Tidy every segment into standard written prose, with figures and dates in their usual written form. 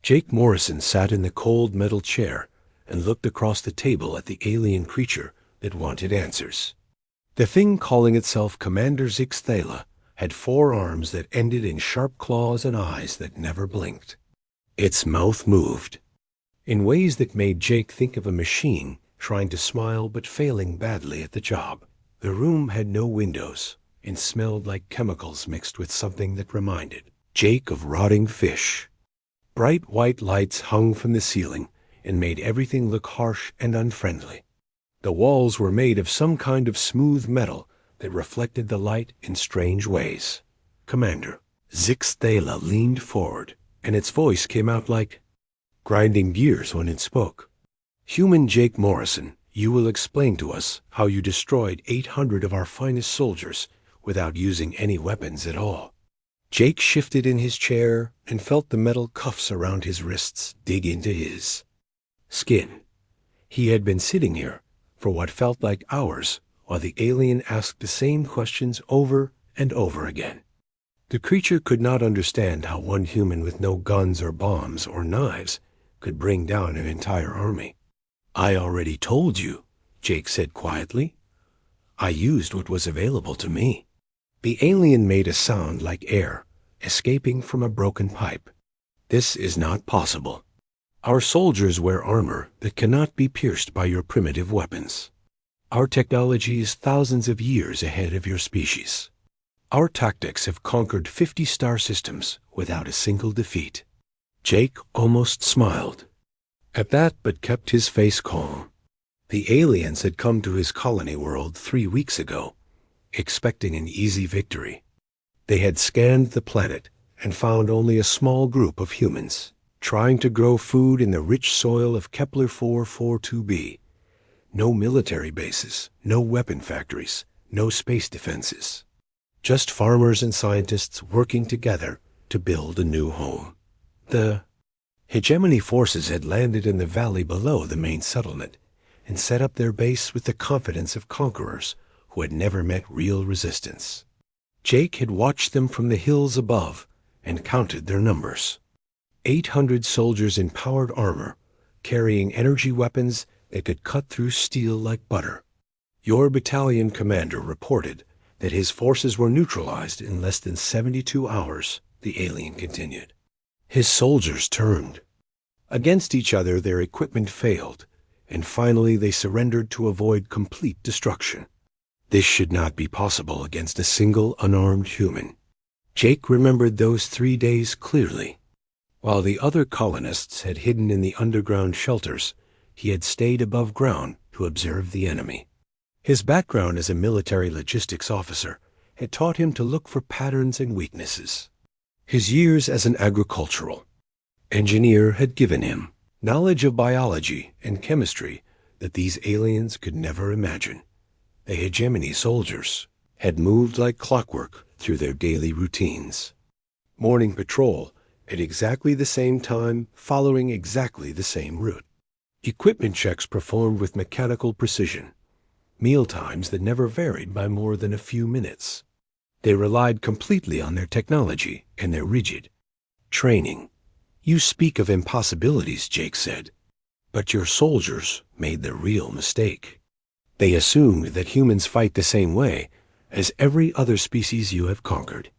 Jake Morrison sat in the cold metal chair and looked across the table at the alien creature that wanted answers. The thing calling itself Commander Zixthala had 4 arms that ended in sharp claws and eyes that never blinked. Its mouth moved in ways that made Jake think of a machine trying to smile but failing badly at the job. The room had no windows and smelled like chemicals mixed with something that reminded Jake of rotting fish. Bright white lights hung from the ceiling and made everything look harsh and unfriendly. The walls were made of some kind of smooth metal that reflected the light in strange ways. Commander Zixthala leaned forward, and its voice came out like grinding gears when it spoke. Human Jake Morrison, you will explain to us how you destroyed 800 of our finest soldiers without using any weapons at all. Jake shifted in his chair and felt the metal cuffs around his wrists dig into his skin. He had been sitting here for what felt like hours while the alien asked the same questions over and over again. The creature could not understand how one human with no guns or bombs or knives could bring down an entire army. I already told you, Jake said quietly. I used what was available to me. The alien made a sound like air escaping from a broken pipe. This is not possible. Our soldiers wear armor that cannot be pierced by your primitive weapons. Our technology is thousands of years ahead of your species. Our tactics have conquered 50 star systems without a single defeat. Jake almost smiled at that, but kept his face calm. The aliens had come to his colony world 3 weeks ago, expecting an easy victory. They had scanned the planet and found only a small group of humans trying to grow food in the rich soil of Kepler 442b. No military bases, no weapon factories, no space defenses. Just farmers and scientists working together to build a new home. The hegemony forces had landed in the valley below the main settlement and set up their base with the confidence of conquerors who had never met real resistance. Jake had watched them from the hills above and counted their numbers. 800 soldiers in powered armor, carrying energy weapons that could cut through steel like butter. Your battalion commander reported that his forces were neutralized in less than 72 hours, the alien continued. His soldiers turned. Against each other their equipment failed, and finally they surrendered to avoid complete destruction. This should not be possible against a single unarmed human. Jake remembered those 3 days clearly. While the other colonists had hidden in the underground shelters, he had stayed above ground to observe the enemy. His background as a military logistics officer had taught him to look for patterns and weaknesses. His years as an agricultural engineer had given him knowledge of biology and chemistry that these aliens could never imagine. The hegemony soldiers had moved like clockwork through their daily routines. Morning patrol at exactly the same time, following exactly the same route. Equipment checks performed with mechanical precision. Meal times that never varied by more than a few minutes. They relied completely on their technology and their rigid training. You speak of impossibilities, Jake said, but your soldiers made the real mistake. They assumed that humans fight the same way as every other species you have conquered.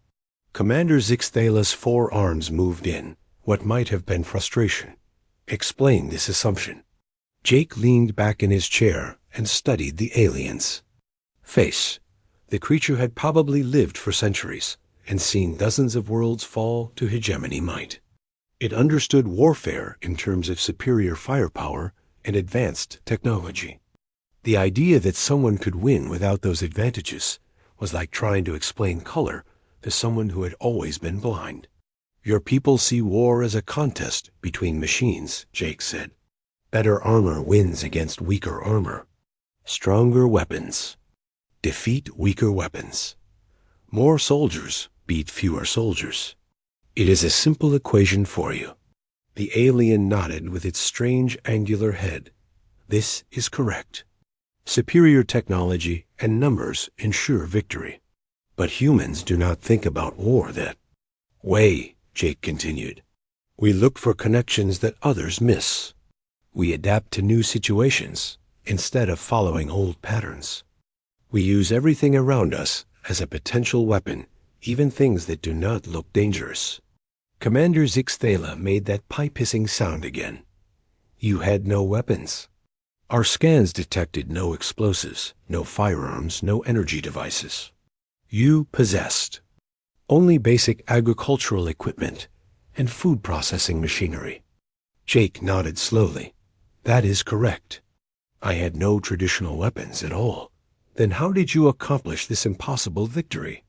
Commander Zixthala's 4 arms moved in, what might have been frustration. Explain this assumption. Jake leaned back in his chair and studied the aliens. Face. The creature had probably lived for centuries and seen dozens of worlds fall to hegemony might. It understood warfare in terms of superior firepower and advanced technology. The idea that someone could win without those advantages was like trying to explain color to someone who had always been blind. Your people see war as a contest between machines, Jake said. Better armor wins against weaker armor. Stronger weapons defeat weaker weapons. More soldiers beat fewer soldiers. It is a simple equation for you. The alien nodded with its strange angular head. This is correct. Superior technology and numbers ensure victory. But humans do not think about war that way, Jake continued. We look for connections that others miss. We adapt to new situations instead of following old patterns. We use everything around us as a potential weapon, even things that do not look dangerous. Commander Zixthala made that pipe-hissing sound again. You had no weapons. Our scans detected no explosives, no firearms, no energy devices. You possessed only basic agricultural equipment and food processing machinery. Jake nodded slowly. That is correct. I had no traditional weapons at all. Then how did you accomplish this impossible victory?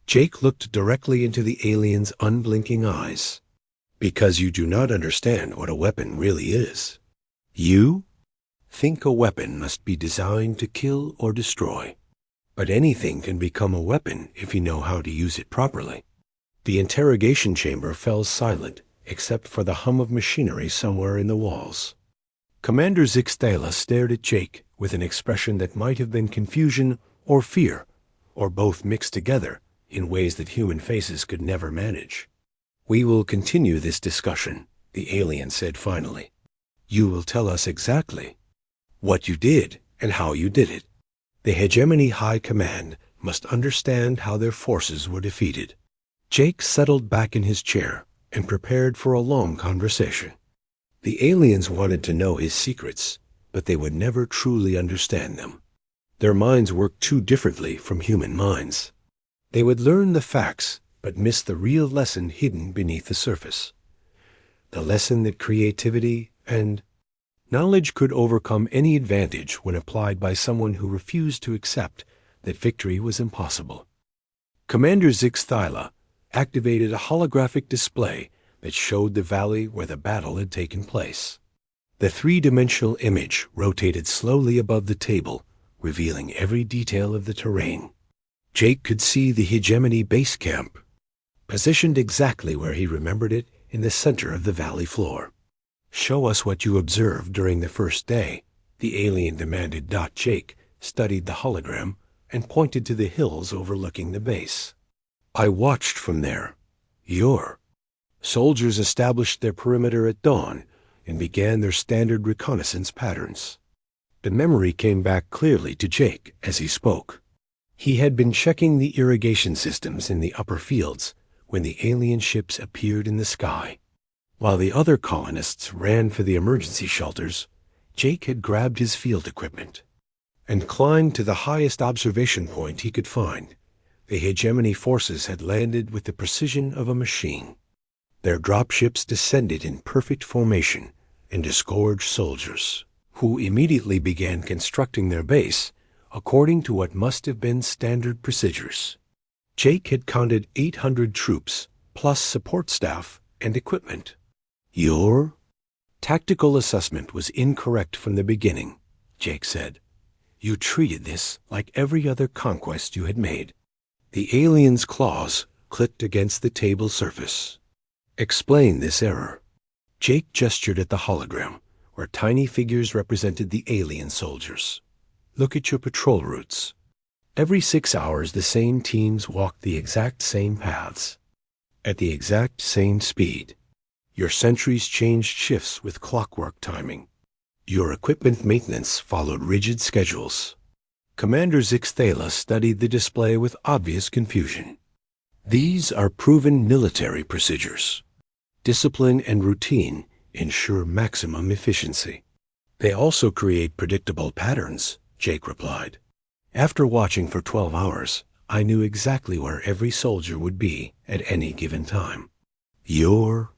Jake looked directly into the alien's unblinking eyes. Because you do not understand what a weapon really is. You think a weapon must be designed to kill or destroy. But anything can become a weapon if you know how to use it properly. The interrogation chamber fell silent, except for the hum of machinery somewhere in the walls. Commander Zixthala stared at Jake with an expression that might have been confusion or fear, or both mixed together in ways that human faces could never manage. We will continue this discussion, the alien said finally. You will tell us exactly what you did and how you did it. The Hegemony High Command must understand how their forces were defeated. Jake settled back in his chair and prepared for a long conversation. The aliens wanted to know his secrets, but they would never truly understand them. Their minds worked too differently from human minds. They would learn the facts, but miss the real lesson hidden beneath the surface. The lesson that creativity and knowledge could overcome any advantage when applied by someone who refused to accept that victory was impossible. Commander Zixthala activated a holographic display that showed the valley where the battle had taken place. The three-dimensional image rotated slowly above the table, revealing every detail of the terrain. Jake could see the Hegemony base camp, positioned exactly where he remembered it in the center of the valley floor. Show us what you observed during the first day, the alien demanded. Jake studied the hologram and pointed to the hills overlooking the base. I watched from there. Your soldiers established their perimeter at dawn and began their standard reconnaissance patterns. The memory came back clearly to Jake as he spoke. He had been checking the irrigation systems in the upper fields when the alien ships appeared in the sky. While the other colonists ran for the emergency shelters, Jake had grabbed his field equipment and climbed to the highest observation point he could find. The Hegemony forces had landed with the precision of a machine. Their dropships descended in perfect formation and disgorged soldiers, who immediately began constructing their base according to what must have been standard procedures. Jake had counted 800 troops, plus support staff and equipment. Your tactical assessment was incorrect from the beginning, Jake said. You treated this like every other conquest you had made. The alien's claws clicked against the table surface. Explain this error. Jake gestured at the hologram, where tiny figures represented the alien soldiers. Look at your patrol routes. Every 6 hours, the same teams walked the exact same paths, at the exact same speed. Your sentries changed shifts with clockwork timing. Your equipment maintenance followed rigid schedules. Commander Zixthala studied the display with obvious confusion. These are proven military procedures. Discipline and routine ensure maximum efficiency. They also create predictable patterns, Jake replied. After watching for 12 hours, I knew exactly where every soldier would be at any given time. Your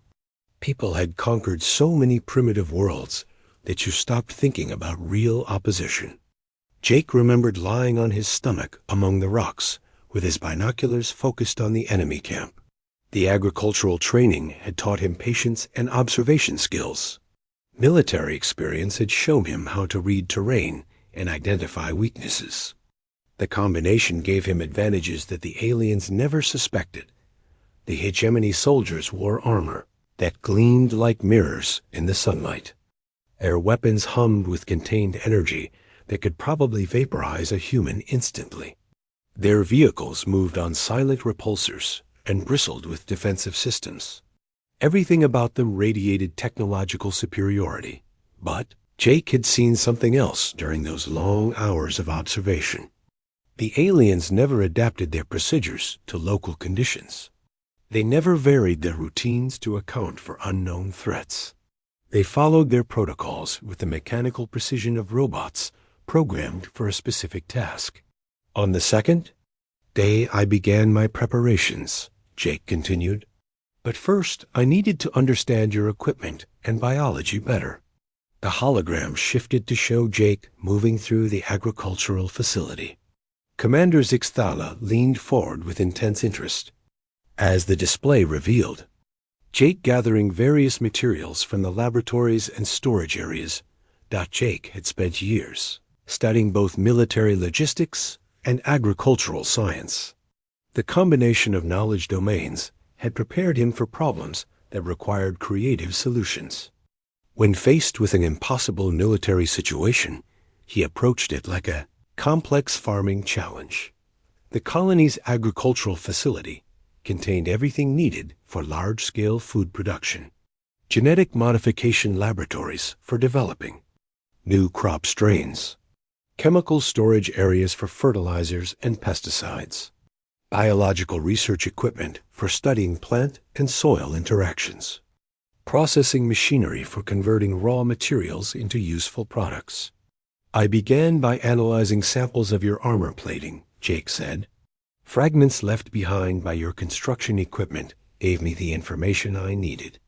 people had conquered so many primitive worlds that you stopped thinking about real opposition. Jake remembered lying on his stomach among the rocks with his binoculars focused on the enemy camp. The agricultural training had taught him patience and observation skills. Military experience had shown him how to read terrain and identify weaknesses. The combination gave him advantages that the aliens never suspected. The Hegemony soldiers wore armor that gleamed like mirrors in the sunlight. Their weapons hummed with contained energy that could probably vaporize a human instantly. Their vehicles moved on silent repulsors and bristled with defensive systems. Everything about them radiated technological superiority. But Jake had seen something else during those long hours of observation. The aliens never adapted their procedures to local conditions. They never varied their routines to account for unknown threats. They followed their protocols with the mechanical precision of robots programmed for a specific task. On the second day, I began my preparations, Jake continued. But first, I needed to understand your equipment and biology better. The hologram shifted to show Jake moving through the agricultural facility. Commander Zixthala leaned forward with intense interest. As the display revealed, Jake gathering various materials from the laboratories and storage areas. Jake had spent years studying both military logistics and agricultural science. The combination of knowledge domains had prepared him for problems that required creative solutions. When faced with an impossible military situation, he approached it like a complex farming challenge. The colony's agricultural facility contained everything needed for large-scale food production, genetic modification laboratories for developing new crop strains, chemical storage areas for fertilizers and pesticides, biological research equipment for studying plant and soil interactions, processing machinery for converting raw materials into useful products. I began by analyzing samples of your armor plating, Jake said. Fragments left behind by your construction equipment gave me the information I needed.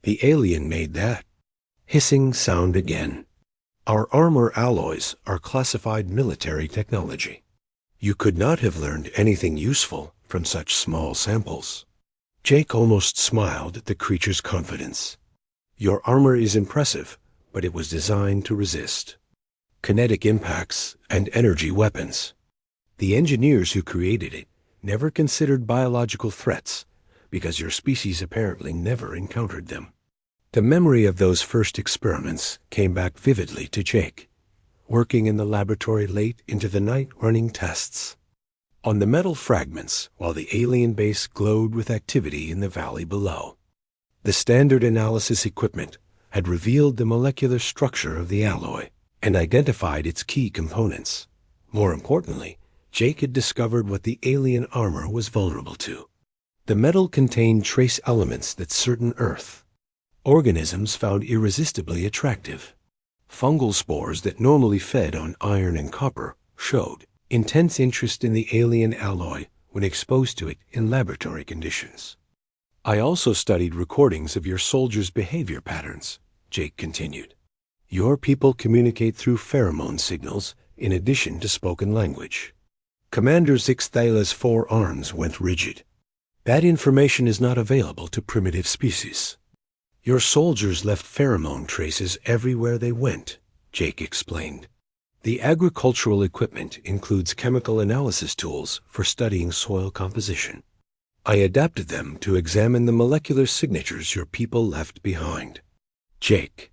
The alien made that hissing sound again. Our armor alloys are classified military technology. You could not have learned anything useful from such small samples. Jake almost smiled at the creature's confidence. Your armor is impressive, but it was designed to resist kinetic impacts and energy weapons. The engineers who created it never considered biological threats because your species apparently never encountered them. The memory of those first experiments came back vividly to Jake, working in the laboratory late into the night running tests on the metal fragments while the alien base glowed with activity in the valley below. The standard analysis equipment had revealed the molecular structure of the alloy and identified its key components. More importantly, Jake had discovered what the alien armor was vulnerable to. The metal contained trace elements that certain Earth organisms found irresistibly attractive. Fungal spores that normally fed on iron and copper showed intense interest in the alien alloy when exposed to it in laboratory conditions. I also studied recordings of your soldiers' behavior patterns, Jake continued. Your people communicate through pheromone signals in addition to spoken language. Commander Zixthala's 4 arms went rigid. That information is not available to primitive species. Your soldiers left pheromone traces everywhere they went, Jake explained. The agricultural equipment includes chemical analysis tools for studying soil composition. I adapted them to examine the molecular signatures your people left behind. Jake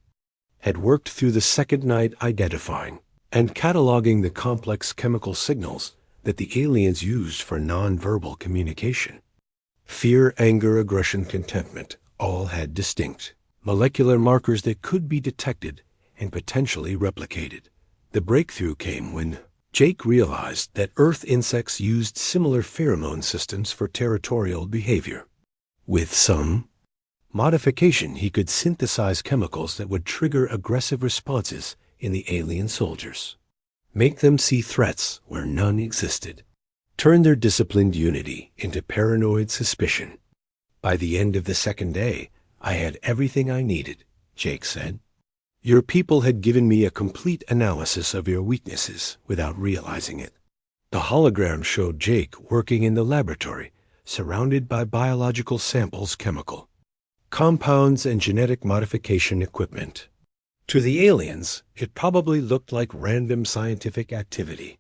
had worked through the second night identifying and cataloging the complex chemical signals that the aliens used for nonverbal communication. Fear, anger, aggression, contentment all had distinct molecular markers that could be detected and potentially replicated. The breakthrough came when Jake realized that Earth insects used similar pheromone systems for territorial behavior. With some modification, he could synthesize chemicals that would trigger aggressive responses in the alien soldiers, make them see threats where none existed, turn their disciplined unity into paranoid suspicion. By the end of the second day, I had everything I needed, Jake said. Your people had given me a complete analysis of your weaknesses without realizing it. The hologram showed Jake working in the laboratory, surrounded by biological samples, chemical compounds, and genetic modification equipment. To the aliens, it probably looked like random scientific activity.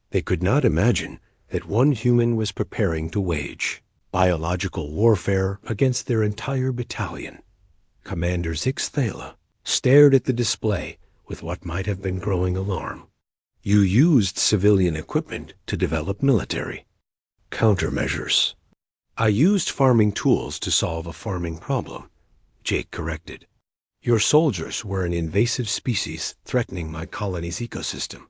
They could not imagine that one human was preparing to wage biological warfare against their entire battalion. Commander Zixthala stared at the display with what might have been growing alarm. You used civilian equipment to develop military countermeasures. I used farming tools to solve a farming problem, Jake corrected. Your soldiers were an invasive species threatening my colony's ecosystem.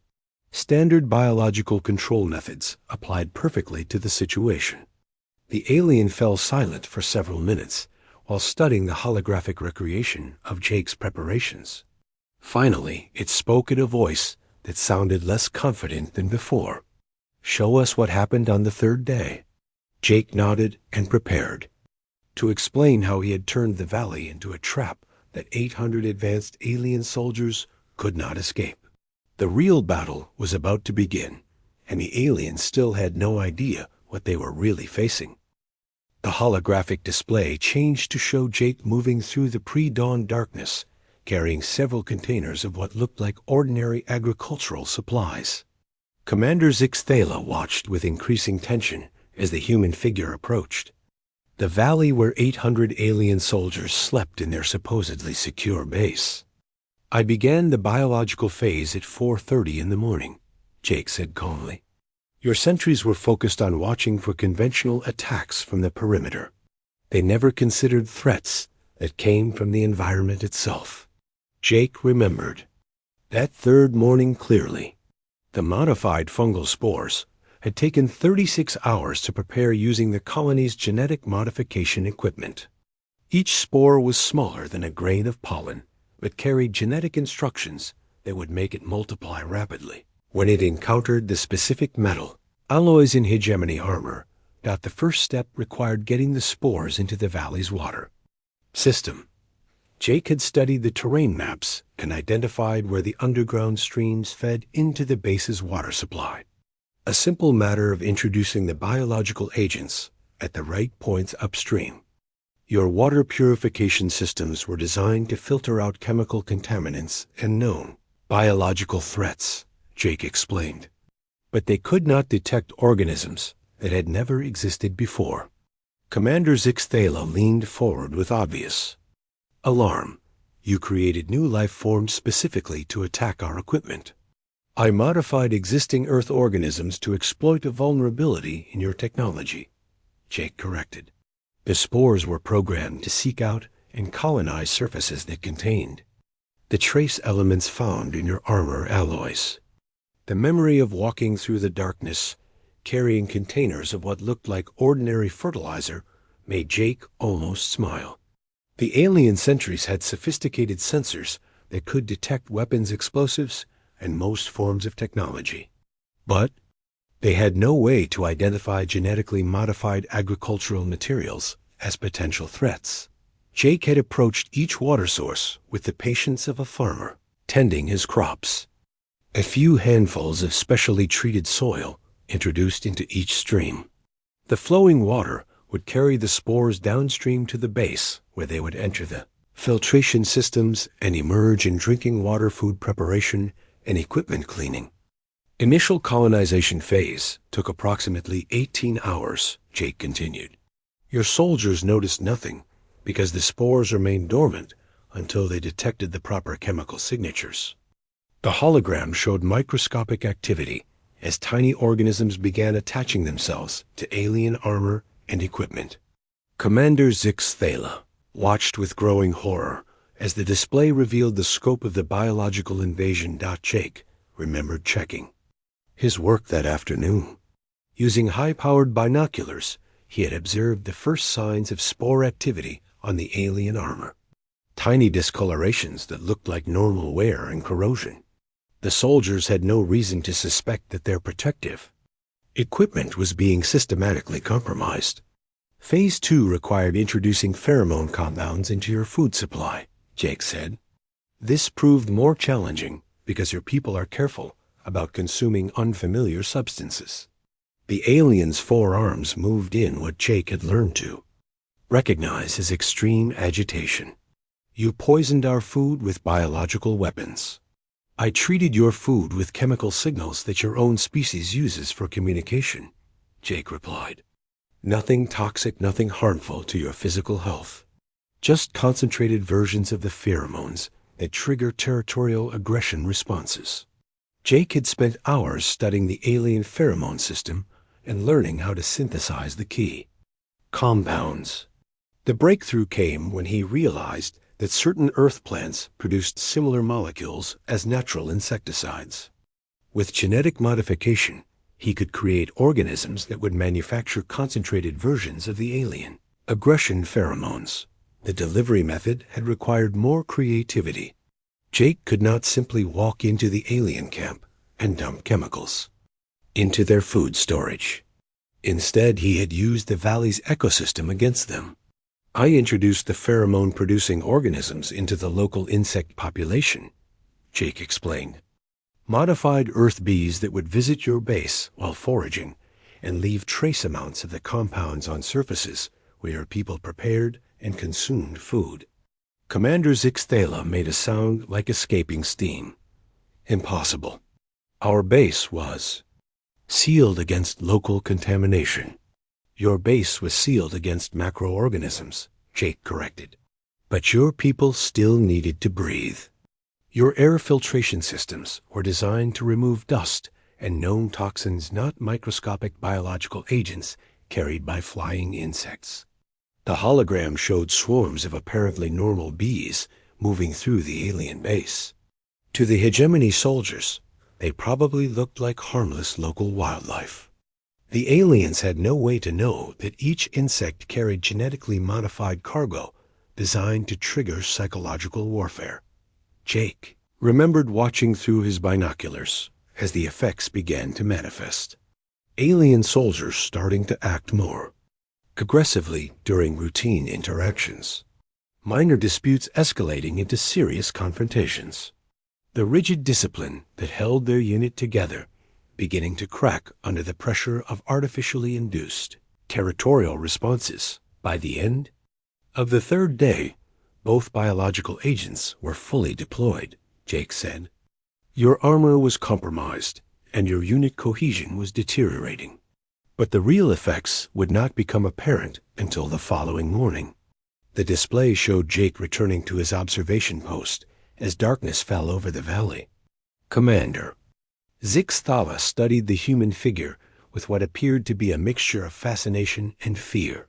Standard biological control methods applied perfectly to the situation. The alien fell silent for several minutes while studying the holographic recreation of Jake's preparations. Finally, it spoke in a voice that sounded less confident than before. Show us what happened on the third day. Jake nodded and prepared to explain how he had turned the valley into a trap that 800 advanced alien soldiers could not escape. The real battle was about to begin, and the aliens still had no idea what they were really facing. The holographic display changed to show Jake moving through the pre-dawn darkness, carrying several containers of what looked like ordinary agricultural supplies. Commander Zixthala watched with increasing tension as the human figure approached. The valley where 800 alien soldiers slept in their supposedly secure base. I began the biological phase at 4:30 in the morning, Jake said calmly. Your sentries were focused on watching for conventional attacks from the perimeter. They never considered threats that came from the environment itself. Jake remembered that third morning clearly. The modified fungal spores had taken 36 hours to prepare using the colony's genetic modification equipment. Each spore was smaller than a grain of pollen, but carried genetic instructions that would make it multiply rapidly. When it encountered the specific metal, alloys in hegemony armor, the first step required getting the spores into the valley's water system. Jake had studied the terrain maps and identified where the underground streams fed into the base's water supply. A simple matter of introducing the biological agents at the right points upstream. Your water purification systems were designed to filter out chemical contaminants and known biological threats, Jake explained. But they could not detect organisms that had never existed before. Commander Zixthala leaned forward with obvious alarm. You created new life forms specifically to attack our equipment. I modified existing Earth organisms to exploit a vulnerability in your technology, Jake corrected. The spores were programmed to seek out and colonize surfaces that contained the trace elements found in your armor alloys. The memory of walking through the darkness, carrying containers of what looked like ordinary fertilizer, made Jake almost smile. The alien sentries had sophisticated sensors that could detect weapons, explosives, and most forms of technology. But they had no way to identify genetically modified agricultural materials as potential threats. Jake had approached each water source with the patience of a farmer tending his crops. A few handfuls of specially treated soil introduced into each stream. The flowing water would carry the spores downstream to the base, where they would enter the filtration systems and emerge in drinking water, food preparation, and equipment cleaning. Initial colonization phase took approximately 18 hours, Jake continued. Your soldiers noticed nothing because the spores remained dormant until they detected the proper chemical signatures. The hologram showed microscopic activity as tiny organisms began attaching themselves to alien armor and equipment. Commander Zixthala watched with growing horror as the display revealed the scope of the biological invasion. Jake remembered checking his work that afternoon. Using high-powered binoculars, he had observed the first signs of spore activity on the alien armor. Tiny discolorations that looked like normal wear and corrosion. The soldiers had no reason to suspect that their protective equipment was being systematically compromised. Phase 2 required introducing pheromone compounds into your food supply, Jake said. This proved more challenging because your people are careful about consuming unfamiliar substances. The aliens' forearms moved in what Jake had learned to recognize as extreme agitation. You poisoned our food with biological weapons. I treated your food with chemical signals that your own species uses for communication, Jake replied. Nothing toxic, nothing harmful to your physical health. Just concentrated versions of the pheromones that trigger territorial aggression responses. Jake had spent hours studying the alien pheromone system and learning how to synthesize the key Compounds. The breakthrough came when he realized that certain earth plants produced similar molecules as natural insecticides. With genetic modification, he could create organisms that would manufacture concentrated versions of the alien aggression pheromones. The delivery method had required more creativity. Jake could not simply walk into the alien camp and dump chemicals into their food storage. Instead, he had used the valley's ecosystem against them. I introduced the pheromone-producing organisms into the local insect population, Jake explained. Modified earth bees that would visit your base while foraging and leave trace amounts of the compounds on surfaces where your people prepared and consumed food. Commander Zixthala made a sound like escaping steam. Impossible. Our base was sealed against local contamination. Your base was sealed against macroorganisms, Jake corrected. But your people still needed to breathe. Your air filtration systems were designed to remove dust and known toxins, not microscopic biological agents carried by flying insects. The hologram showed swarms of apparently normal bees moving through the alien base. To the hegemony soldiers, they probably looked like harmless local wildlife. The aliens had no way to know that each insect carried genetically modified cargo designed to trigger psychological warfare. Jake remembered watching through his binoculars as the effects began to manifest. Alien soldiers starting to act more aggressively during routine interactions. Minor disputes escalating into serious confrontations. The rigid discipline that held their unit together beginning to crack under the pressure of artificially induced territorial responses. By the end of the third day, both biological agents were fully deployed, Jake said. Your armor was compromised, and your unit cohesion was deteriorating. But the real effects would not become apparent until the following morning. The display showed Jake returning to his observation post as darkness fell over the valley. Commander. Zixthala studied the human figure with what appeared to be a mixture of fascination and fear.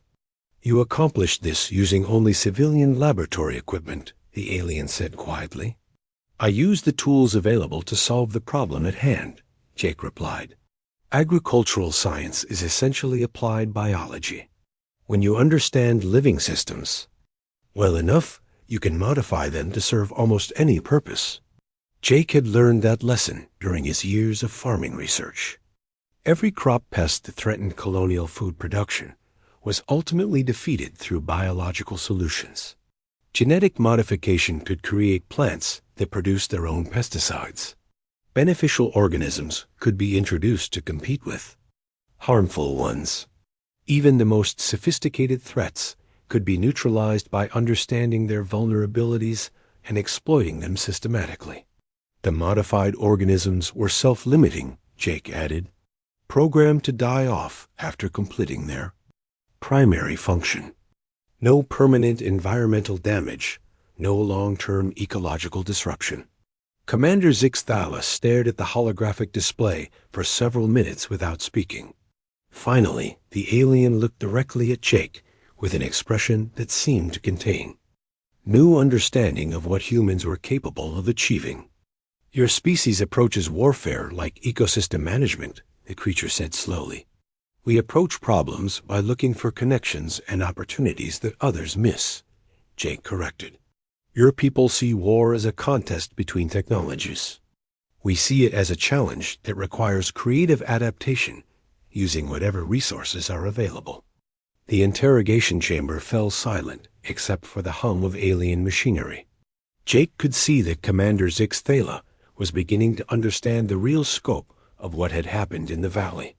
You accomplished this using only civilian laboratory equipment, the alien said quietly. I used the tools available to solve the problem at hand, Jake replied. Agricultural science is essentially applied biology. When you understand living systems well enough, you can modify them to serve almost any purpose. Jake had learned that lesson during his years of farming research. Every crop pest that threatened colonial food production was ultimately defeated through biological solutions. Genetic modification could create plants that produced their own pesticides. Beneficial organisms could be introduced to compete with harmful ones. Even the most sophisticated threats could be neutralized by understanding their vulnerabilities and exploiting them systematically. The modified organisms were self-limiting, Jake added, programmed to die off after completing their primary function. No permanent environmental damage, no long-term ecological disruption. Commander Zixthala stared at the holographic display for several minutes without speaking. Finally, the alien looked directly at Jake with an expression that seemed to contain new understanding of what humans were capable of achieving. Your species approaches warfare like ecosystem management, the creature said slowly. We approach problems by looking for connections and opportunities that others miss, Jake corrected. Your people see war as a contest between technologies. We see it as a challenge that requires creative adaptation using whatever resources are available. The interrogation chamber fell silent except for the hum of alien machinery. Jake could see that Commander Zixthala was beginning to understand the real scope of what had happened in the valley.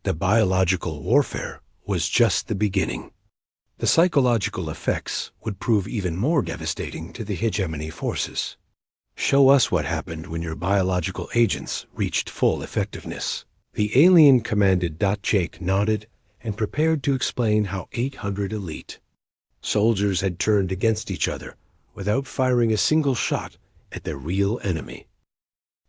The biological warfare was just the beginning. The psychological effects would prove even more devastating to the hegemony forces. Show us what happened when your biological agents reached full effectiveness. The alien commanded. Jake nodded and prepared to explain how 800 elite soldiers had turned against each other without firing a single shot at their real enemy.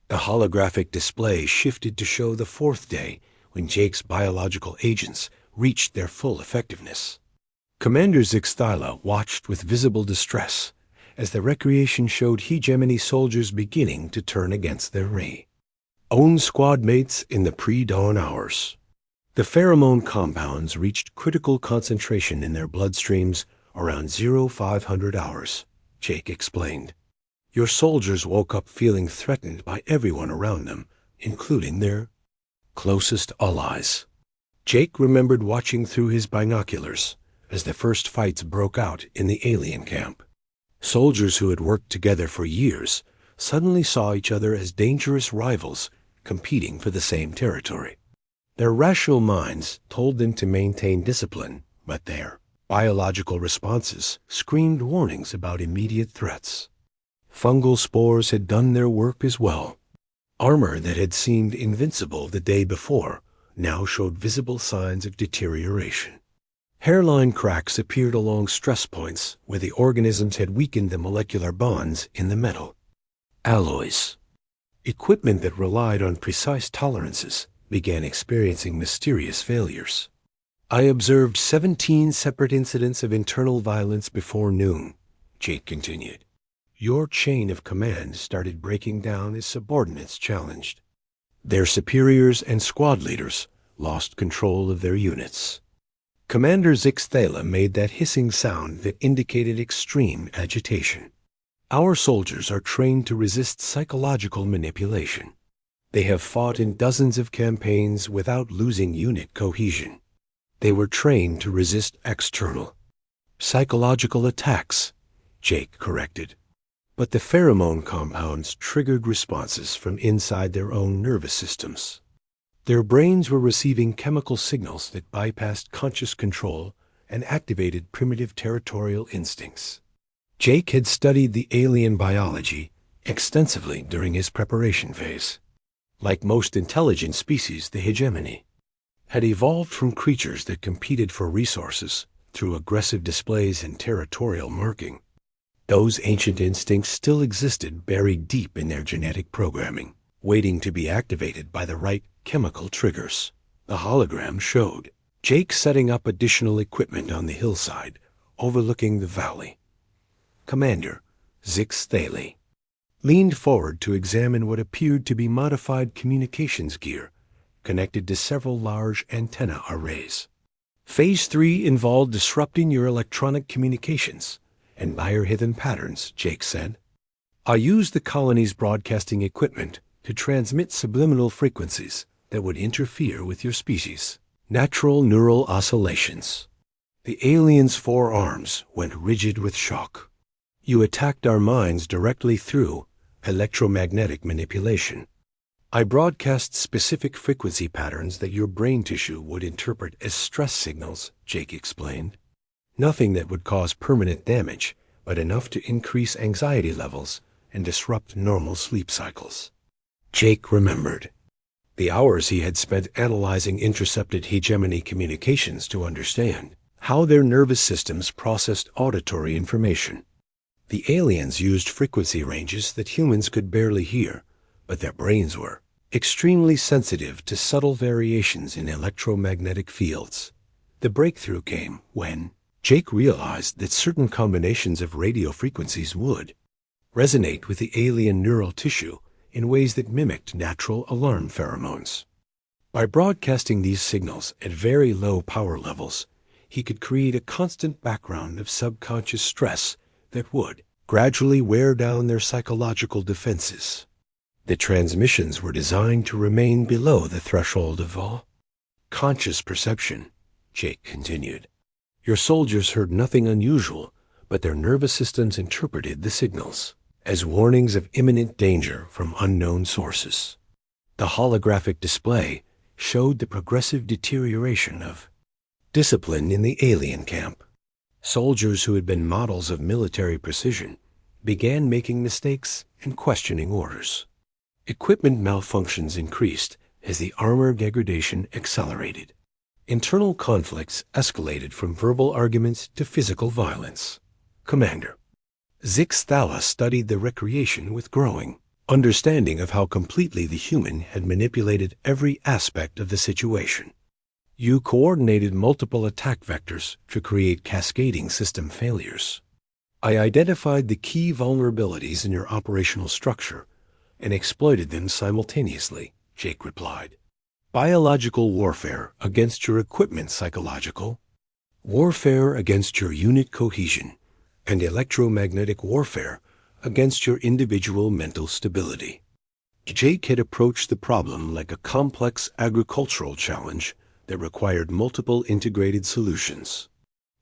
The holographic display shifted to show the fourth day when Jake's biological agents reached their full effectiveness. Commander Zixthyla watched with visible distress as the recreation showed hegemony soldiers beginning to turn against their own squad mates in the pre-dawn hours. The pheromone compounds reached critical concentration in their bloodstreams around 0500 hours, Jake explained. Your soldiers woke up feeling threatened by everyone around them, including their closest allies. Jake remembered watching through his binoculars as the first fights broke out in the alien camp. Soldiers who had worked together for years suddenly saw each other as dangerous rivals competing for the same territory. Their rational minds told them to maintain discipline, but their biological responses screamed warnings about immediate threats. Fungal spores had done their work as well. Armor that had seemed invincible the day before now showed visible signs of deterioration. Hairline cracks appeared along stress points where the organisms had weakened the molecular bonds in the metal. Alloys. Equipment that relied on precise tolerances began experiencing mysterious failures. I observed 17 separate incidents of internal violence before noon, Jake continued. Your chain of command started breaking down as subordinates challenged. Their superiors and squad leaders lost control of their units. Commander Zixthyla made that hissing sound that indicated extreme agitation. Our soldiers are trained to resist psychological manipulation. They have fought in dozens of campaigns without losing unit cohesion. They were trained to resist external psychological attacks, Jake corrected. But the pheromone compounds triggered responses from inside their own nervous systems. Their brains were receiving chemical signals that bypassed conscious control and activated primitive territorial instincts. Jake had studied the alien biology extensively during his preparation phase. Like most intelligent species, the hegemony had evolved from creatures that competed for resources through aggressive displays and territorial marking. Those ancient instincts still existed buried deep in their genetic programming, waiting to be activated by the right chemical triggers. The hologram showed Jake setting up additional equipment on the hillside overlooking the valley. Commander Zixthyla leaned forward to examine what appeared to be modified communications gear connected to several large antenna arrays. Phase 3 involved disrupting your electronic communications and biorhythm patterns, Jake said. I used the colony's broadcasting equipment to transmit subliminal frequencies that would interfere with your species' natural neural oscillations. The aliens' 4 arms went rigid with shock. You attacked our minds directly through electromagnetic manipulation. I broadcast specific frequency patterns that your brain tissue would interpret as stress signals, Jake explained. Nothing that would cause permanent damage, but enough to increase anxiety levels and disrupt normal sleep cycles. Jake remembered the hours he had spent analyzing intercepted hegemony communications to understand how their nervous systems processed auditory information. The aliens used frequency ranges that humans could barely hear, but their brains were extremely sensitive to subtle variations in electromagnetic fields. The breakthrough came when Jake realized that certain combinations of radio frequencies would resonate with the alien neural tissue in ways that mimicked natural alarm pheromones. By broadcasting these signals at very low power levels, he could create a constant background of subconscious stress that would gradually wear down their psychological defenses. The transmissions were designed to remain below the threshold of all conscious perception, Jake continued. Your soldiers heard nothing unusual, but their nervous systems interpreted the signals as warnings of imminent danger from unknown sources. The holographic display showed the progressive deterioration of discipline in the alien camp. Soldiers who had been models of military precision began making mistakes and questioning orders. Equipment malfunctions increased as the armor degradation accelerated. Internal conflicts escalated from verbal arguments to physical violence. Commander Zixthyla studied the recreation with growing understanding of how completely the human had manipulated every aspect of the situation. You coordinated multiple attack vectors to create cascading system failures. I identified the key vulnerabilities in your operational structure and exploited them simultaneously, Jake replied. Biological warfare against your equipment, psychological warfare against your unit cohesion, and electromagnetic warfare against your individual mental stability. Jake had approached the problem like a complex agricultural challenge that required multiple integrated solutions.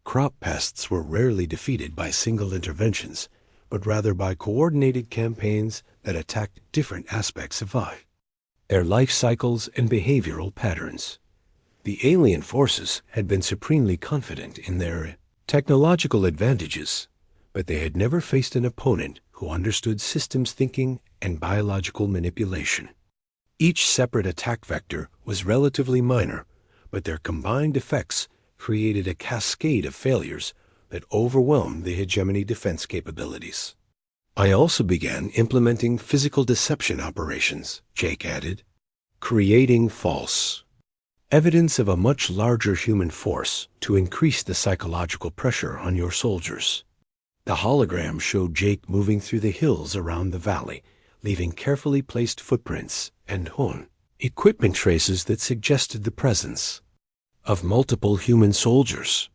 Crop pests were rarely defeated by single interventions, but rather by coordinated campaigns that attacked different aspects of life, their life cycles and behavioral patterns. The alien forces had been supremely confident in their technological advantages, but they had never faced an opponent who understood systems thinking and biological manipulation. Each separate attack vector was relatively minor, but their combined effects created a cascade of failures that overwhelmed the hegemony defense capabilities. I also began implementing physical deception operations, Jake added, creating false evidence of a much larger human force to increase the psychological pressure on your soldiers. The hologram showed Jake moving through the hills around the valley, leaving carefully placed footprints and equipment traces that suggested the presence of multiple human soldiers.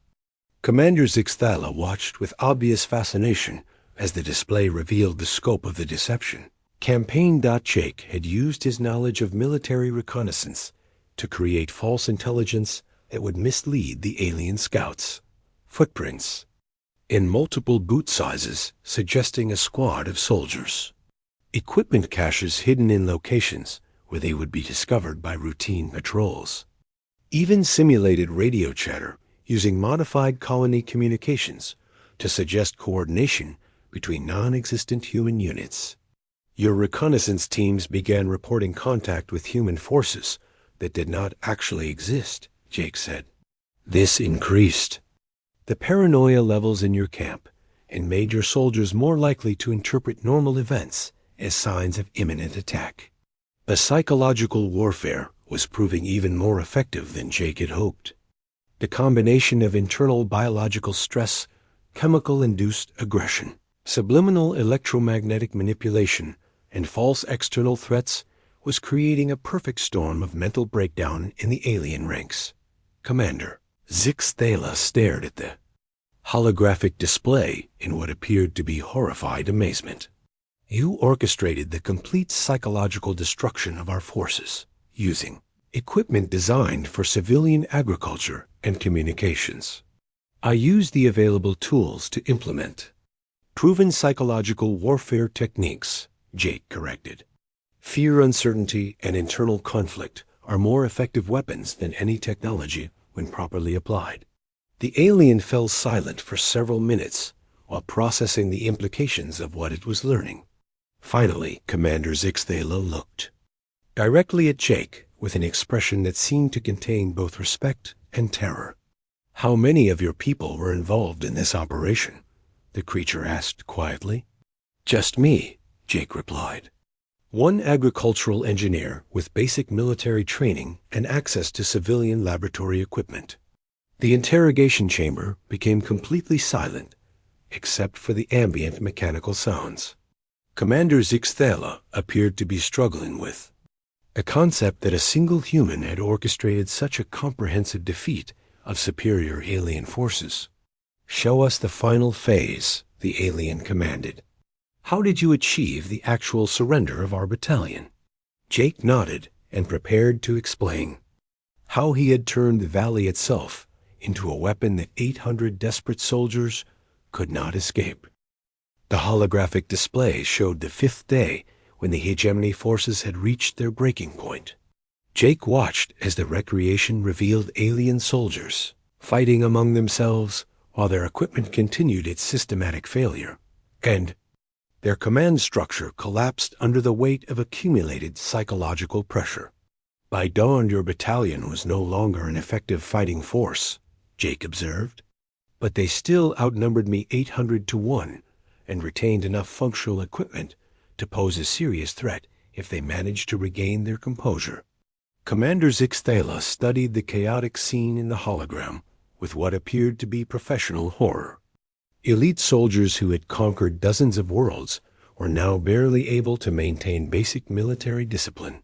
Commander Zixthala watched with obvious fascination as the display revealed the scope of the deception. Campaign.Jake had used his knowledge of military reconnaissance to create false intelligence that would mislead the alien scouts. Footprints in multiple boot sizes, suggesting a squad of soldiers. Equipment caches hidden in locations where they would be discovered by routine patrols. Even simulated radio chatter using modified colony communications to suggest coordination between non-existent human units. Your reconnaissance teams began reporting contact with human forces that did not actually exist, Jake said. This increased the paranoia levels in your camp and made your soldiers more likely to interpret normal events as signs of imminent attack. The psychological warfare was proving even more effective than Jake had hoped. The combination of internal biological stress, chemical-induced aggression, subliminal electromagnetic manipulation, and false external threats was creating a perfect storm of mental breakdown in the alien ranks. Commander Zixthala stared at the holographic display in what appeared to be horrified amazement. You orchestrated the complete psychological destruction of our forces using equipment designed for civilian agriculture and communications. I used the available tools to implement proven psychological warfare techniques, Jake corrected. Fear, uncertainty, and internal conflict are more effective weapons than any technology when properly applied. The alien fell silent for several minutes while processing the implications of what it was learning. Finally, Commander Zixthala looked directly at Jake with an expression that seemed to contain both respect and terror. How many of your people were involved in this operation? The creature asked quietly. Just me, Jake replied. One agricultural engineer with basic military training and access to civilian laboratory equipment. The interrogation chamber became completely silent, except for the ambient mechanical sounds. Commander Zixthala appeared to be struggling with a concept that a single human had orchestrated such a comprehensive defeat of superior alien forces. Show us the final phase, the alien commanded. How did you achieve the actual surrender of our battalion? Jake nodded and prepared to explain how he had turned the valley itself into a weapon that 800 desperate soldiers could not escape. The holographic display showed the 5th day when the hegemony forces had reached their breaking point. Jake watched as the recreation revealed alien soldiers fighting among themselves while their equipment continued its systematic failure, and their command structure collapsed under the weight of accumulated psychological pressure. By dawn, your battalion was no longer an effective fighting force, Jake observed, but they still outnumbered me 800 to 1 and retained enough functional equipment to pose a serious threat if they managed to regain their composure. Commander Zixthala studied the chaotic scene in the hologram with what appeared to be professional horror. Elite soldiers who had conquered dozens of worlds were now barely able to maintain basic military discipline.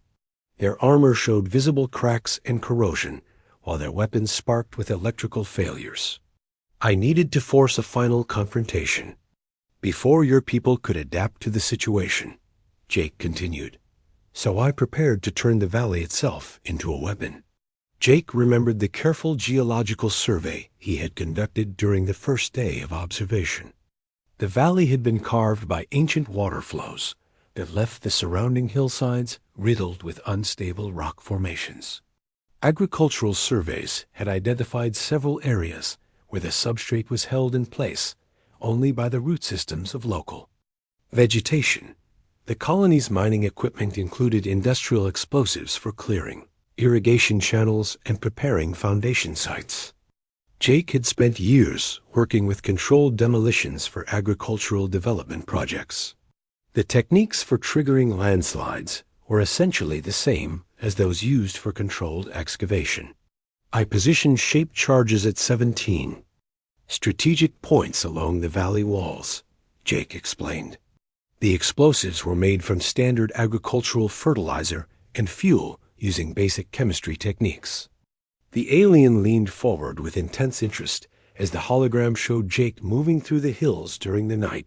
Their armor showed visible cracks and corrosion, while their weapons sparked with electrical failures. I needed to force a final confrontation before your people could adapt to the situation, Jake continued. So I prepared to turn the valley itself into a weapon. Jake remembered the careful geological survey he had conducted during the first day of observation. The valley had been carved by ancient water flows that left the surrounding hillsides riddled with unstable rock formations. Agricultural surveys had identified several areas where the substrate was held in place only by the root systems of local vegetation. The colony's mining equipment included industrial explosives for clearing, irrigation channels, and preparing foundation sites. Jake had spent years working with controlled demolitions for agricultural development projects. The techniques for triggering landslides were essentially the same as those used for controlled excavation. I positioned shaped charges at 17 strategic points along the valley walls, Jake explained. The explosives were made from standard agricultural fertilizer and fuel using basic chemistry techniques. The alien leaned forward with intense interest as the hologram showed Jake moving through the hills during the night,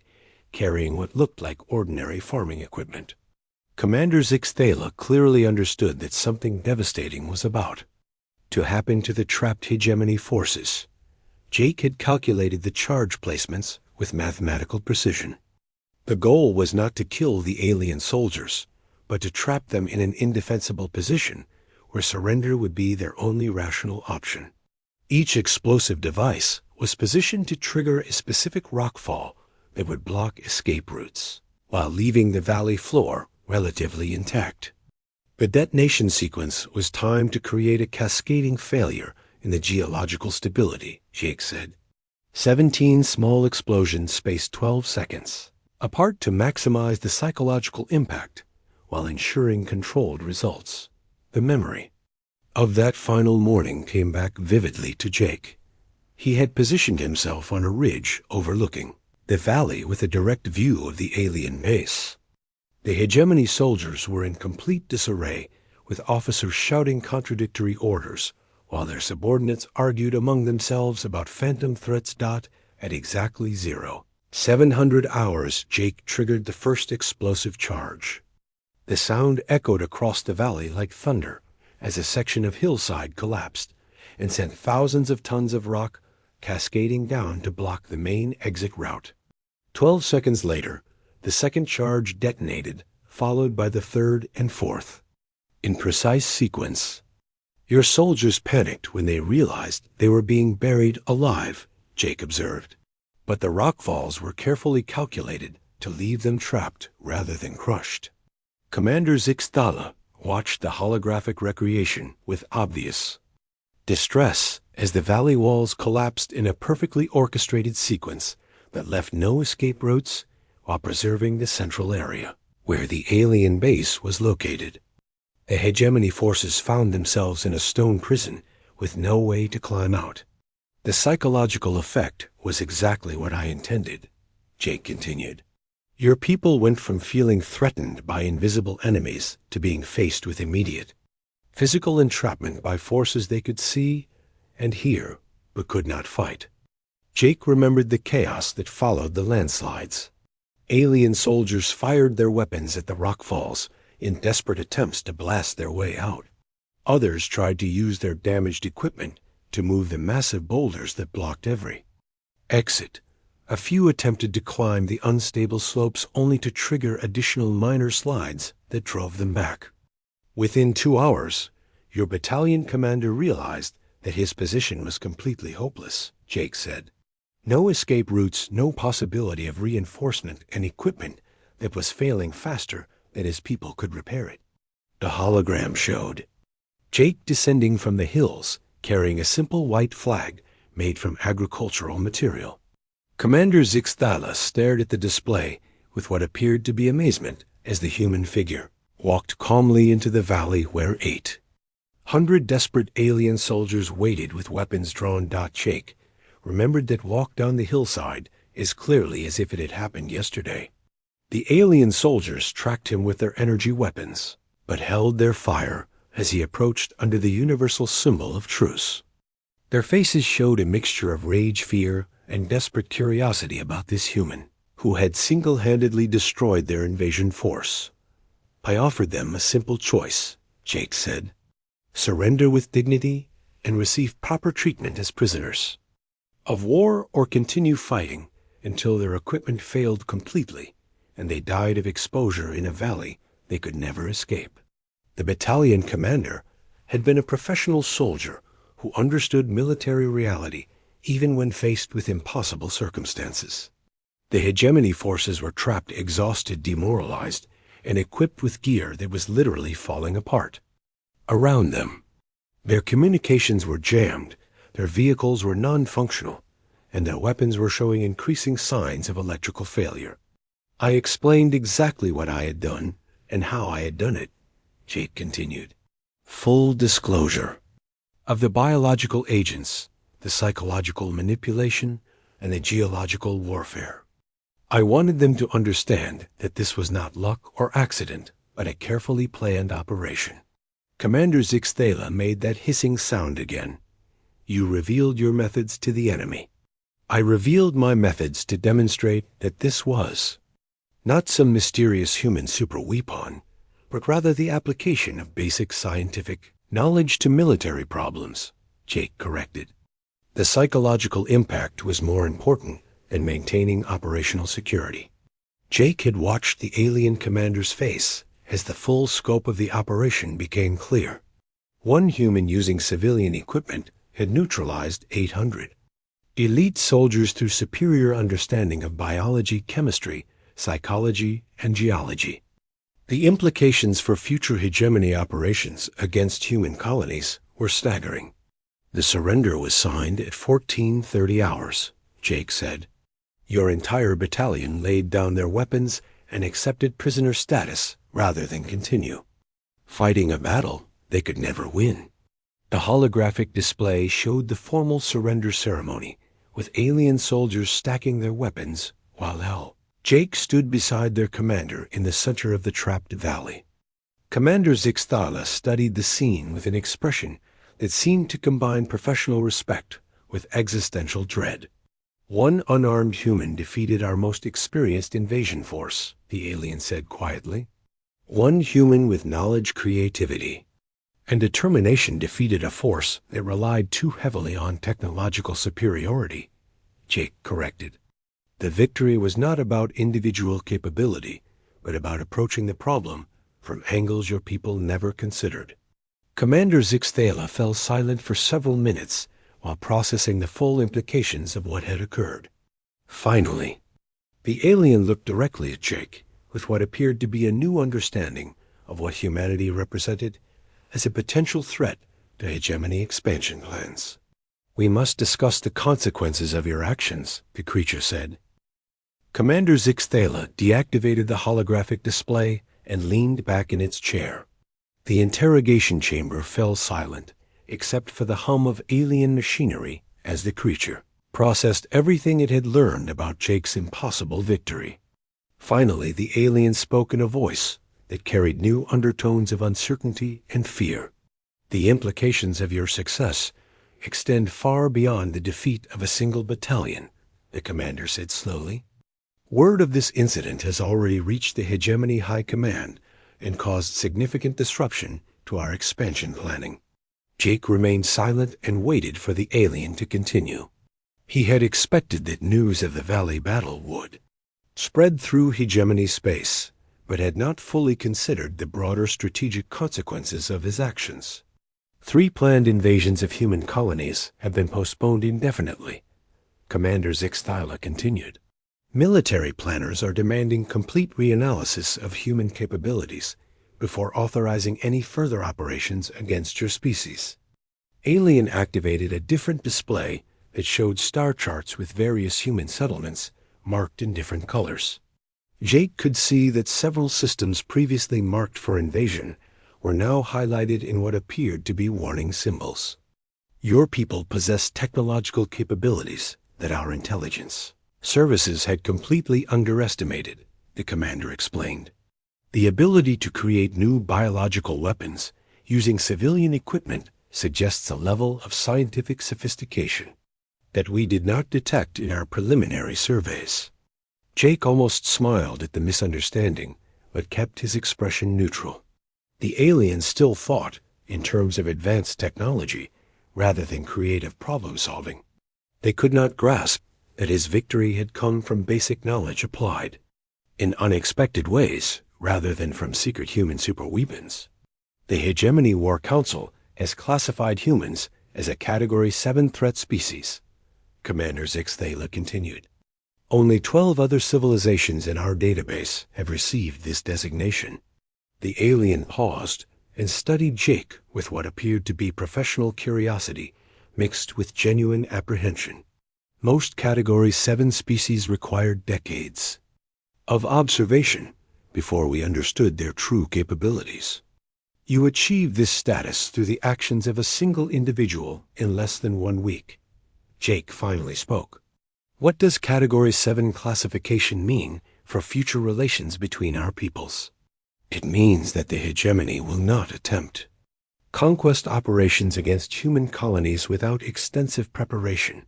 carrying what looked like ordinary farming equipment. Commander Zixthala clearly understood that something devastating was about to happen to the trapped hegemony forces. Jake had calculated the charge placements with mathematical precision. The goal was not to kill the alien soldiers, but to trap them in an indefensible position where surrender would be their only rational option. Each explosive device was positioned to trigger a specific rockfall that would block escape routes, while leaving the valley floor relatively intact. The detonation sequence was timed to create a cascading failure in the geological stability, Jake said. 17 small explosions spaced 12 seconds, apart to maximize the psychological impact while ensuring controlled results. The memory of that final morning came back vividly to Jake. He had positioned himself on a ridge overlooking the valley with a direct view of the alien base. The hegemony soldiers were in complete disarray, with officers shouting contradictory orders, while their subordinates argued among themselves about phantom threats. At exactly 0700 hours, Jake triggered the first explosive charge. The sound echoed across the valley like thunder as a section of hillside collapsed and sent thousands of tons of rock cascading down to block the main exit route. 12 seconds later, the second charge detonated, followed by the third and fourth, in precise sequence. Your soldiers panicked when they realized they were being buried alive, Jake observed. But the rockfalls were carefully calculated to leave them trapped rather than crushed. Commander Zixthala watched the holographic recreation with obvious distress as the valley walls collapsed in a perfectly orchestrated sequence that left no escape routes while preserving the central area where the alien base was located. The hegemony forces found themselves in a stone prison with no way to climb out. The psychological effect was exactly what I intended, Jake continued. Your people went from feeling threatened by invisible enemies to being faced with immediate physical entrapment by forces they could see and hear but could not fight. Jake remembered the chaos that followed the landslides. Alien soldiers fired their weapons at the rockfalls in desperate attempts to blast their way out. Others tried to use their damaged equipment to move the massive boulders that blocked every exit. A few attempted to climb the unstable slopes only to trigger additional minor slides that drove them back. Within 2 hours, your battalion commander realized that his position was completely hopeless, Jake said. No escape routes, no possibility of reinforcement and equipment that was failing faster than his people could repair it. The hologram showed Jake descending from the hills, carrying a simple white flag made from agricultural material. Commander Zixthala stared at the display with what appeared to be amazement as the human figure walked calmly into the valley where 100 desperate alien soldiers waited with weapons drawn. Jake remembered that walk down the hillside as clearly as if it had happened yesterday. The alien soldiers tracked him with their energy weapons, but held their fire as he approached under the universal symbol of truce. Their faces showed a mixture of rage, fear, and desperate curiosity about this human, who had single-handedly destroyed their invasion force. I offered them a simple choice, Jake said. Surrender with dignity and receive proper treatment as prisoners. Of war or continue fighting until their equipment failed completely and they died of exposure in a valley they could never escape. The battalion commander had been a professional soldier who understood military reality even when faced with impossible circumstances. The hegemony forces were trapped, exhausted, demoralized, and equipped with gear that was literally falling apart around them. Their communications were jammed, their vehicles were non-functional, and their weapons were showing increasing signs of electrical failure. I explained exactly what I had done and how I had done it, Jake continued. Full disclosure of the biological agents, the psychological manipulation, and the geological warfare. I wanted them to understand that this was not luck or accident, but a carefully planned operation. Commander Zixthala made that hissing sound again. You revealed your methods to the enemy. I revealed my methods to demonstrate that this was not some mysterious human super-weapon, but rather the application of basic scientific knowledge to military problems, Jake corrected. The psychological impact was more important than maintaining operational security. Jake had watched the alien commander's face as the full scope of the operation became clear. One human using civilian equipment had neutralized 800. Elite soldiers through superior understanding of biology, chemistry, psychology, and geology. The implications for future hegemony operations against human colonies were staggering. The surrender was signed at 14:30 hours, Jake said. Your entire battalion laid down their weapons and accepted prisoner status rather than continue. Fighting a battle they could never win. The holographic display showed the formal surrender ceremony, with alien soldiers stacking their weapons while Jake stood beside their commander in the center of the trapped valley. Commander Zixthala studied the scene with an expression that seemed to combine professional respect with existential dread. One unarmed human defeated our most experienced invasion force, the alien said quietly. One human with knowledge, creativity, and determination defeated a force that relied too heavily on technological superiority, Jake corrected. The victory was not about individual capability, but about approaching the problem from angles your people never considered. Commander Zixthala fell silent for several minutes while processing the full implications of what had occurred. Finally, the alien looked directly at Jake with what appeared to be a new understanding of what humanity represented as a potential threat to hegemony expansion plans. We must discuss the consequences of your actions, the creature said. Commander Zixthala deactivated the holographic display and leaned back in its chair. The interrogation chamber fell silent, except for the hum of alien machinery as the creature processed everything it had learned about Jake's impossible victory. Finally, the alien spoke in a voice that carried new undertones of uncertainty and fear. The implications of your success extend far beyond the defeat of a single battalion, the commander said slowly. Word of this incident has already reached the Hegemony High Command and caused significant disruption to our expansion planning. Jake remained silent and waited for the alien to continue. He had expected that news of the Valley battle would spread through hegemony space, but had not fully considered the broader strategic consequences of his actions. 3 planned invasions of human colonies have been postponed indefinitely, Commander Zixthala continued. Military planners are demanding complete reanalysis of human capabilities before authorizing any further operations against your species. Alien activated a different display that showed star charts with various human settlements marked in different colors. Jake could see that several systems previously marked for invasion were now highlighted in what appeared to be warning symbols. Your people possess technological capabilities that our intelligence services had completely underestimated, the commander explained. The ability to create new biological weapons using civilian equipment suggests a level of scientific sophistication that we did not detect in our preliminary surveys. Jake almost smiled at the misunderstanding, but kept his expression neutral. The aliens still thought in terms of advanced technology rather than creative problem-solving. They could not grasp that his victory had come from basic knowledge applied in unexpected ways rather than from secret human superweapons. The Hegemony War Council has classified humans as a Category 7 threat species, Commander Zixthala continued. Only 12 other civilizations in our database have received this designation. The alien paused and studied Jake with what appeared to be professional curiosity mixed with genuine apprehension. Most Category 7 species required decades of observation before we understood their true capabilities. You achieved this status through the actions of a single individual in less than 1 week. Jake finally spoke. What does Category 7 classification mean for future relations between our peoples? It means that the hegemony will not attempt conquest operations against human colonies without extensive preparation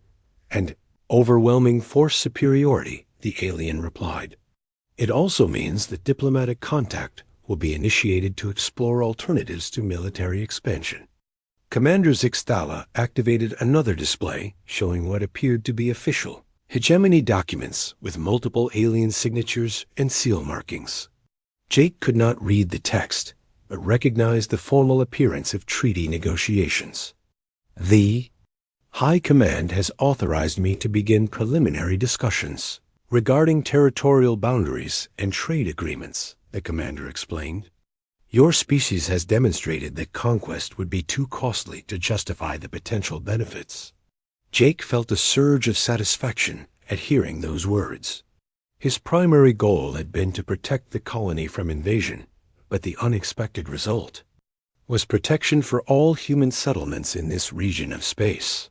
and overwhelming force superiority, the alien replied. It also means that diplomatic contact will be initiated to explore alternatives to military expansion. Commander Zixthala activated another display showing what appeared to be official hegemony documents with multiple alien signatures and seal markings. Jake could not read the text, but recognized the formal appearance of treaty negotiations. The High Command has authorized me to begin preliminary discussions regarding territorial boundaries and trade agreements, the commander explained. Your species has demonstrated that conquest would be too costly to justify the potential benefits. Jake felt a surge of satisfaction at hearing those words. His primary goal had been to protect the colony from invasion, but the unexpected result was protection for all human settlements in this region of space.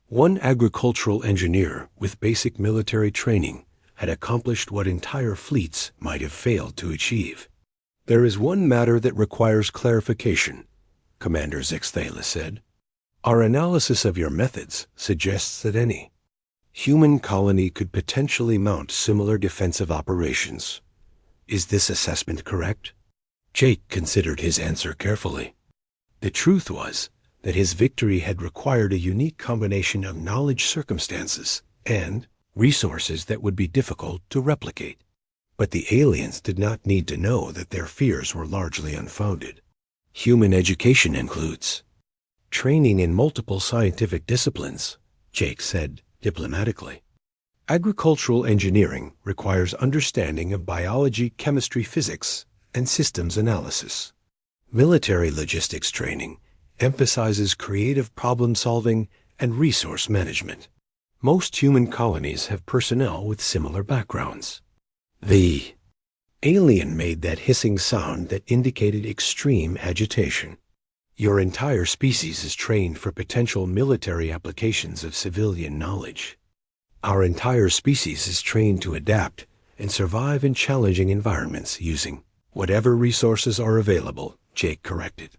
One agricultural engineer with basic military training had accomplished what entire fleets might have failed to achieve. There is one matter that requires clarification, Commander Zixthala said. Our analysis of your methods suggests that any human colony could potentially mount similar defensive operations. Is this assessment correct? Jake considered his answer carefully. The truth was that his victory had required a unique combination of knowledge circumstances and resources that would be difficult to replicate. But the aliens did not need to know that their fears were largely unfounded. Human education includes training in multiple scientific disciplines, Jake said diplomatically. Agricultural engineering requires understanding of biology, chemistry, physics, and systems analysis. Military logistics training emphasizes creative problem-solving and resource management. Most human colonies have personnel with similar backgrounds. The alien made that hissing sound that indicated extreme agitation. Your entire species is trained for potential military applications of civilian knowledge. Our entire species is trained to adapt and survive in challenging environments using whatever resources are available, Jake corrected.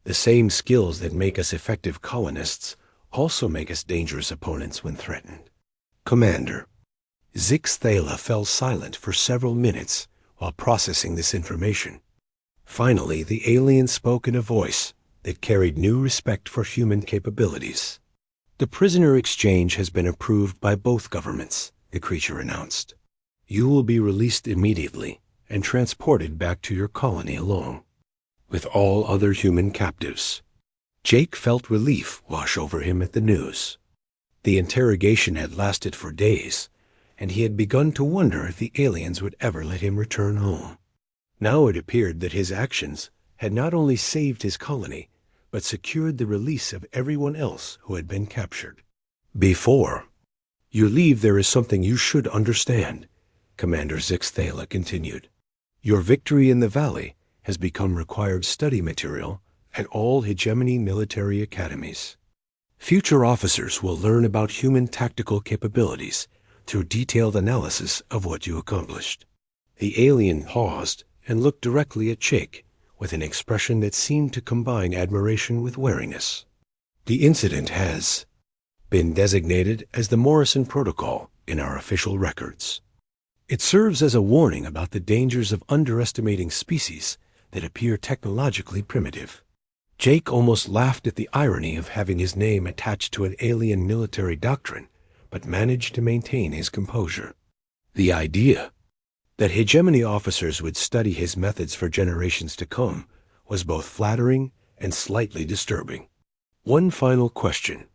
The same skills that make us effective colonists also make us dangerous opponents when threatened. Commander, Zixthala fell silent for several minutes while processing this information. Finally, the alien spoke in a voice that carried new respect for human capabilities. The prisoner exchange has been approved by both governments, the creature announced. You will be released immediately and transported back to your colony along with all other human captives. Jake felt relief wash over him at the news. The interrogation had lasted for days, and he had begun to wonder if the aliens would ever let him return home. Now it appeared that his actions had not only saved his colony, but secured the release of everyone else who had been captured. Before you leave, there is something you should understand, Commander Zixthala continued. Your victory in the valley has become required study material at all hegemony military academies. Future officers will learn about human tactical capabilities through detailed analysis of what you accomplished. The alien paused and looked directly at Jake with an expression that seemed to combine admiration with wariness. The incident has been designated as the Morrison Protocol in our official records. It serves as a warning about the dangers of underestimating species that appear technologically primitive. Jake almost laughed at the irony of having his name attached to an alien military doctrine, but managed to maintain his composure. The idea that hegemony officers would study his methods for generations to come was both flattering and slightly disturbing. "One final question,"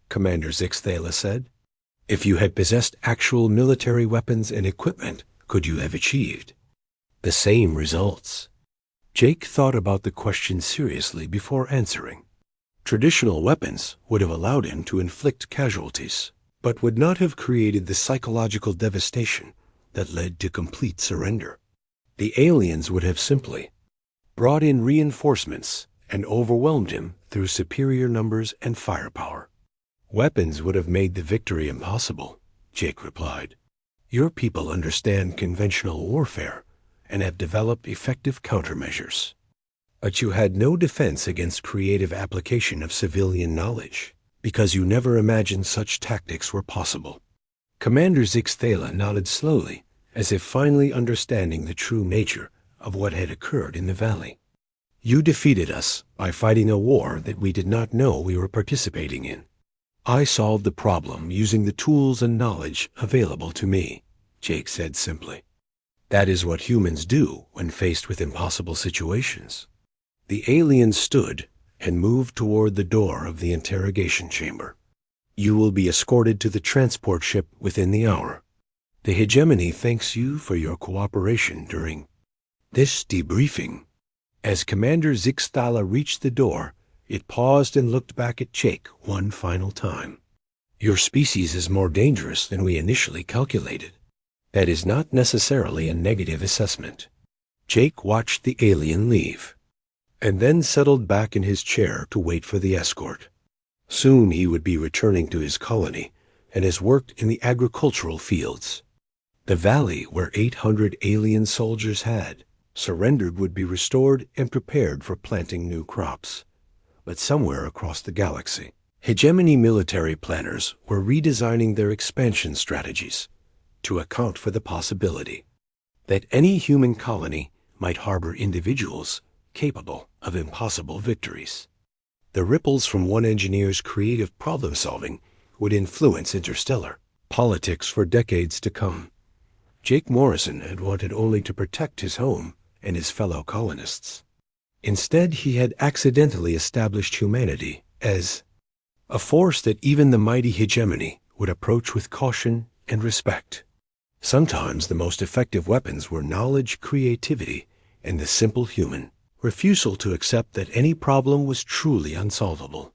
Commander Zixthala said. "If you had possessed actual military weapons and equipment, could you have achieved the same results?" Jake thought about the question seriously before answering. Traditional weapons would have allowed him to inflict casualties, but would not have created the psychological devastation that led to complete surrender. The aliens would have simply brought in reinforcements and overwhelmed him through superior numbers and firepower. "Weapons would have made the victory impossible," Jake replied. "Your people understand conventional warfare and have developed effective countermeasures. But you had no defense against creative application of civilian knowledge, because you never imagined such tactics were possible." Commander Zixthala nodded slowly, as if finally understanding the true nature of what had occurred in the valley. "You defeated us by fighting a war that we did not know we were participating in. I solved the problem using the tools and knowledge available to me," Jake said simply. "That is what humans do when faced with impossible situations." The alien stood and moved toward the door of the interrogation chamber. "You will be escorted to the transport ship within the hour. The hegemony thanks you for your cooperation during this debriefing." As Commander Zixthala reached the door, it paused and looked back at Jake one final time. "Your species is more dangerous than we initially calculated. That is not necessarily a negative assessment." Jake watched the alien leave, and then settled back in his chair to wait for the escort. Soon he would be returning to his colony and his work in the agricultural fields. The valley where 800 alien soldiers had surrendered would be restored and prepared for planting new crops. But somewhere across the galaxy, hegemony military planners were redesigning their expansion strategies to account for the possibility that any human colony might harbor individuals capable of impossible victories. The ripples from one engineer's creative problem-solving would influence interstellar politics for decades to come. Jake Morrison had wanted only to protect his home and his fellow colonists. Instead, he had accidentally established humanity as a force that even the mighty hegemony would approach with caution and respect. Sometimes the most effective weapons were knowledge, creativity, and the simple human refusal to accept that any problem was truly unsolvable.